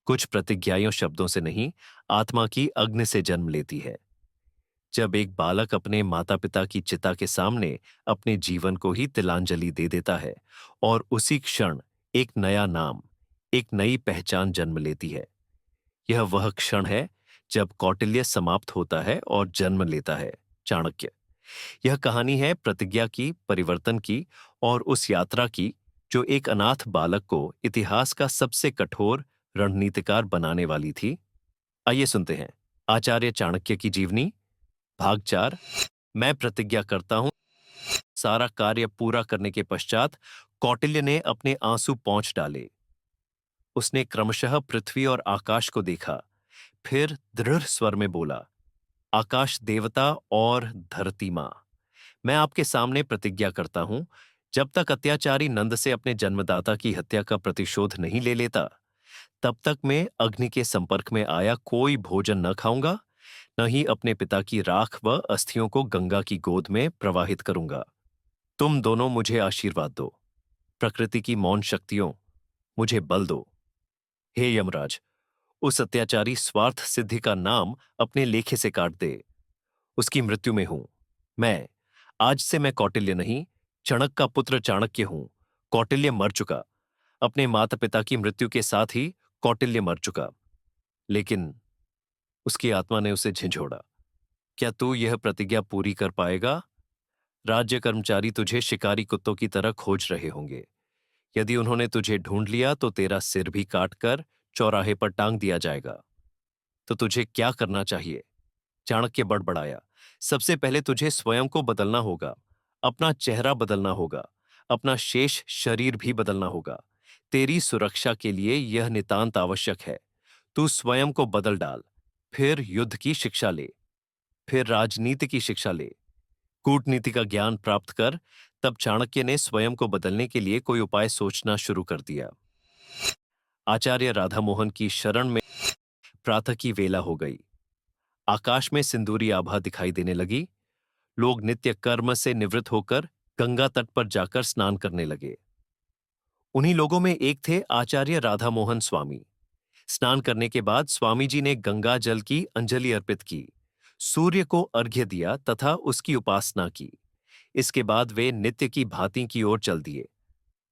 कुछ प्रतिज्ञाएं शब्दों से नहीं, आत्मा की अग्नि से जन्म लेती है। जब एक बालक अपने माता पिता की चिता के सामने अपने जीवन को ही तिलांजलि दे देता है और उसी क्षण एक नया नाम, एक नई पहचान जन्म लेती है। यह वह क्षण है जब कौटिल्य समाप्त होता है और जन्म लेता है चाणक्य। यह कहानी है प्रतिज्ञा की, परिवर्तन की और उस यात्रा की जो एक अनाथ बालक को इतिहास का सबसे कठोर रणनीतिकार बनाने वाली थी। आइए सुनते हैं आचार्य चाणक्य की जीवनी। भाग 4। मैं प्रतिज्ञा करता हूं। सारा कार्य पूरा करने के पश्चात कौटिल्य ने अपने आंसू पोंछ डाले। उसने क्रमशः पृथ्वी और आकाश को देखा, फिर दृढ़ स्वर में बोला, आकाश देवता और धरती मां, मैं आपके सामने प्रतिज्ञा करता हूं, जब तक अत्याचारी नंद से अपने जन्मदाता की हत्या का प्रतिशोध नहीं ले लेता, तब तक मैं अग्नि के संपर्क में आया कोई भोजन न खाऊंगा, न ही अपने पिता की राख व अस्थियों को गंगा की गोद में प्रवाहित करूंगा। तुम दोनों मुझे आशीर्वाद दो। प्रकृति की मौन शक्तियों, मुझे बल दो। हे यमराज, उस अत्याचारी स्वार्थ सिद्धि का नाम अपने लेखे से काट दे। उसकी मृत्यु में हूं मैं। आज से मैं कौटिल्य नहीं, चणक का पुत्र चाणक्य हूं। कौटिल्य मर चुका। अपने माता पिता की मृत्यु के साथ ही कौटिल्य मर चुका। लेकिन उसकी आत्मा ने उसे झिंझोड़ा। क्या तू यह प्रतिज्ञा पूरी कर पाएगा? राज्य कर्मचारी तुझे शिकारी कुत्तों की तरह खोज रहे होंगे। यदि उन्होंने तुझे ढूंढ लिया तो तेरा सिर भी काटकर चौराहे पर टांग दिया जाएगा। तो तुझे क्या करना चाहिए? चाणक्य बड़बड़ाया। सबसे पहले तुझे स्वयं को बदलना होगा। अपना चेहरा बदलना होगा। अपना शेष शरीर भी बदलना होगा। तेरी सुरक्षा के लिए यह नितांत आवश्यक है। तू स्वयं को बदल डाल। फिर युद्ध की शिक्षा ले। फिर राजनीति की शिक्षा ले। कूटनीति का ज्ञान प्राप्त कर। तब चाणक्य ने स्वयं को बदलने के लिए कोई उपाय सोचना शुरू कर दिया। आचार्य राधामोहन की शरण में प्रातः की वेला हो गई। आकाश में सिंदूरी आभा दिखाई देने लगी। लोग नित्य कर्म से निवृत्त होकर गंगा तट पर जाकर स्नान करने लगे। उन्हीं लोगों में एक थे आचार्य राधामोहन स्वामी। स्नान करने के बाद स्वामी जी ने गंगा जल की अंजलि अर्पित की, सूर्य को अर्घ्य दिया तथा उसकी उपासना की। इसके बाद वे नित्य की भांति की ओर चल दिए।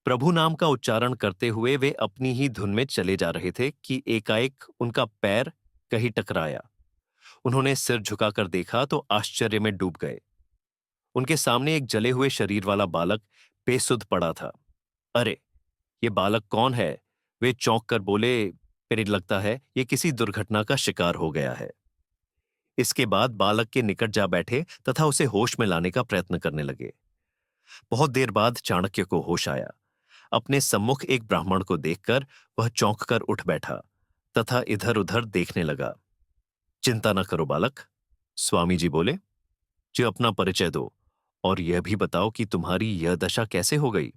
प्रभु नाम का उच्चारण करते हुए वे अपनी ही धुन में चले जा रहे थे कि एकाएक उनका पैर कहीं टकराया। उन्होंने सिर झुकाकर देखा तो आश्चर्य में डूब गए। उनके सामने एक जले हुए शरीर वाला बालक बेसुध पड़ा था। अरे, ये बालक कौन है? वे चौंक कर बोले, मेरे लगता है ये किसी दुर्घटना का शिकार हो गया है। इसके बाद बालक के निकट जा बैठे तथा उसे होश में लाने का प्रयत्न करने लगे। बहुत देर बाद चाणक्य को होश आया। अपने सम्मुख एक ब्राह्मण को देखकर वह चौंक कर उठ बैठा तथा इधर उधर देखने लगा। चिंता न करो बालक, स्वामी जी बोले, जो अपना परिचय दो और यह भी बताओ कि तुम्हारी यह दशा कैसे हो गई।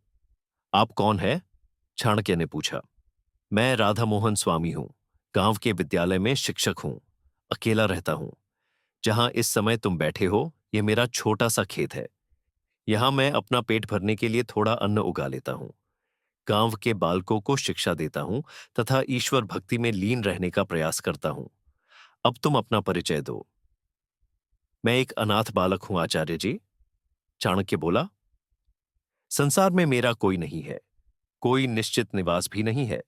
आप कौन है? चाणक्य ने पूछा। मैं राधा मोहन स्वामी हूं। गांव के विद्यालय में शिक्षक हूं। अकेला रहता हूं। जहां इस समय तुम बैठे हो, यह मेरा छोटा सा खेत है। यहां मैं अपना पेट भरने के लिए थोड़ा अन्न उगा लेता हूं। गांव के बालकों को शिक्षा देता हूं तथा ईश्वर भक्ति में लीन रहने का प्रयास करता हूं। अब तुम अपना परिचय दो। मैं एक अनाथ बालक हूं आचार्य जी, चाणक्य बोला। संसार में मेरा कोई नहीं है। कोई निश्चित निवास भी नहीं है।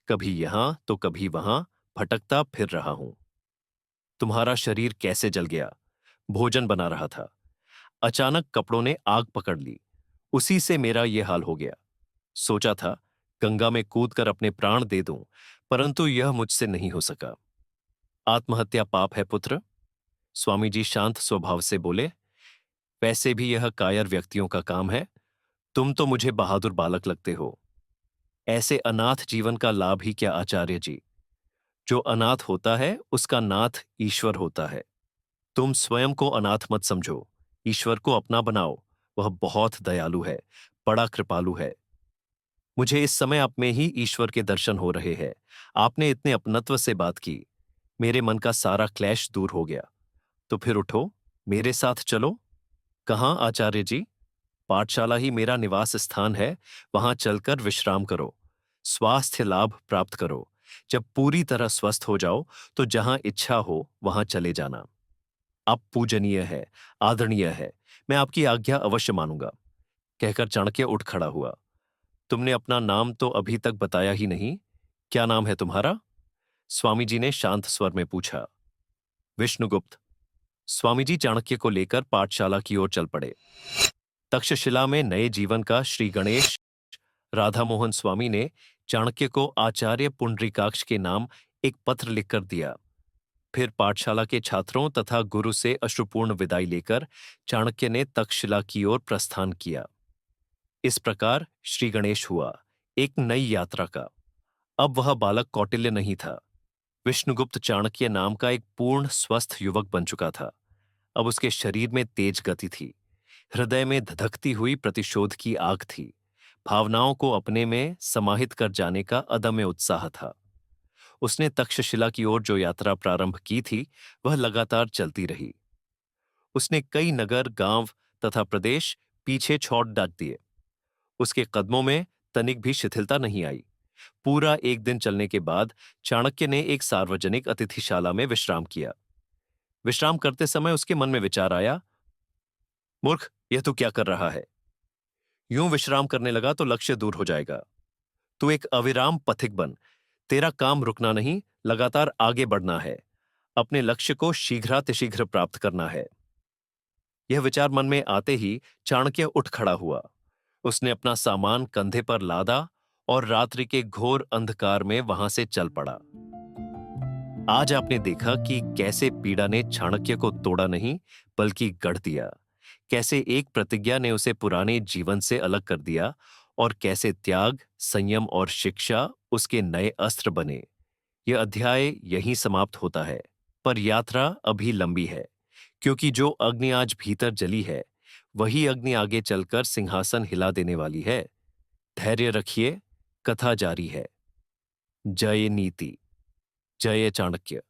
कभी यहां तो कभी वहां भटकता फिर रहा हूं। तुम्हारा शरीर कैसे जल गया? भोजन बना रहा था, अचानक कपड़ों ने आग पकड़ ली। उसी से मेरा यह हाल हो गया। सोचा था गंगा में कूदकर अपने प्राण दे दूं, परंतु यह मुझसे नहीं हो सका। आत्महत्या पाप है पुत्र, स्वामी जी शांत स्वभाव से बोले। वैसे भी यह कायर व्यक्तियों का काम है। तुम तो मुझे बहादुर बालक लगते हो। ऐसे अनाथ जीवन का लाभ ही क्या आचार्य जी? जो अनाथ होता है उसका नाथ ईश्वर होता है। तुम स्वयं को अनाथ मत समझो, ईश्वर को अपना बनाओ। वह बहुत दयालु है, बड़ा कृपालु है। मुझे इस समय आप में ही ईश्वर के दर्शन हो रहे हैं। आपने इतने अपनत्व से बात की, मेरे मन का सारा क्लेश दूर हो गया। तो फिर उठो, मेरे साथ चलो। कहाँ आचार्य जी? पाठशाला ही मेरा निवास स्थान है। वहां चलकर विश्राम करो, स्वास्थ्य लाभ प्राप्त करो। जब पूरी तरह स्वस्थ हो जाओ तो जहां इच्छा हो वहां चले जाना। आप पूजनीय है, आदरणीय है, मैं आपकी आज्ञा अवश्य मानूंगा, कहकर चाणक्य उठ खड़ा हुआ। तुमने अपना नाम तो अभी तक बताया ही नहीं, क्या नाम है तुम्हारा? स्वामी जी ने शांत स्वर में पूछा। विष्णुगुप्त। स्वामी जी चाणक्य को लेकर पाठशाला की ओर चल पड़े। तक्षशिला में नए जीवन का श्री गणेश राधा मोहन स्वामी ने चाणक्य को आचार्य पुंडरीकाक्ष के नाम एक पत्र लिखकर दिया। फिर पाठशाला के छात्रों तथा गुरु से अश्रुपूर्ण विदाई लेकर चाणक्य ने तक्षशिला की ओर प्रस्थान किया। इस प्रकार श्री गणेश हुआ एक नई यात्रा का। अब वह बालक कौटिल्य नहीं था। विष्णुगुप्त चाणक्य नाम का एक पूर्ण स्वस्थ युवक बन चुका था। अब उसके शरीर में तेज गति थी, हृदय में धधकती हुई प्रतिशोध की आग थी, भावनाओं को अपने में समाहित कर जाने का अदम्य उत्साह था। उसने तक्षशिला की ओर जो यात्रा प्रारंभ की थी वह लगातार चलती रही। उसने कई नगर, गांव तथा प्रदेश पीछे छोड़ डाल दिए। उसके कदमों में तनिक भी शिथिलता नहीं आई। पूरा एक दिन चलने के बाद चाणक्य ने एक सार्वजनिक अतिथिशाला में विश्राम किया। विश्राम करते समय उसके मन में विचार आया, मूर्ख, यह तू क्या कर रहा है? यूं विश्राम करने लगा तो लक्ष्य दूर हो जाएगा। तू एक अविराम पथिक बन, तेरा काम रुकना नहीं, लगातार आगे बढ़ना है। अपने लक्ष्य को शीघ्रातिशीघ्र प्राप्त करना है। यह विचार मन में आते ही चाणक्य उठ खड़ा हुआ। उसने अपना सामान कंधे पर लादा और रात्रि के घोर अंधकार में वहां से चल पड़ा। आज आपने देखा कि कैसे पीड़ा ने चाणक्य को तोड़ा नहीं बल्कि गढ़ दिया, कैसे एक प्रतिज्ञा ने उसे पुराने जीवन से अलग कर दिया और कैसे त्याग, संयम और शिक्षा उसके नए अस्त्र बने। यह अध्याय यहीं समाप्त होता है, पर यात्रा अभी लंबी है, क्योंकि जो अग्नि आज भीतर जली है वही अग्नि आगे चलकर सिंहासन हिला देने वाली है। धैर्य रखिए, कथा जारी है। जय नीति। जय चाणक्य।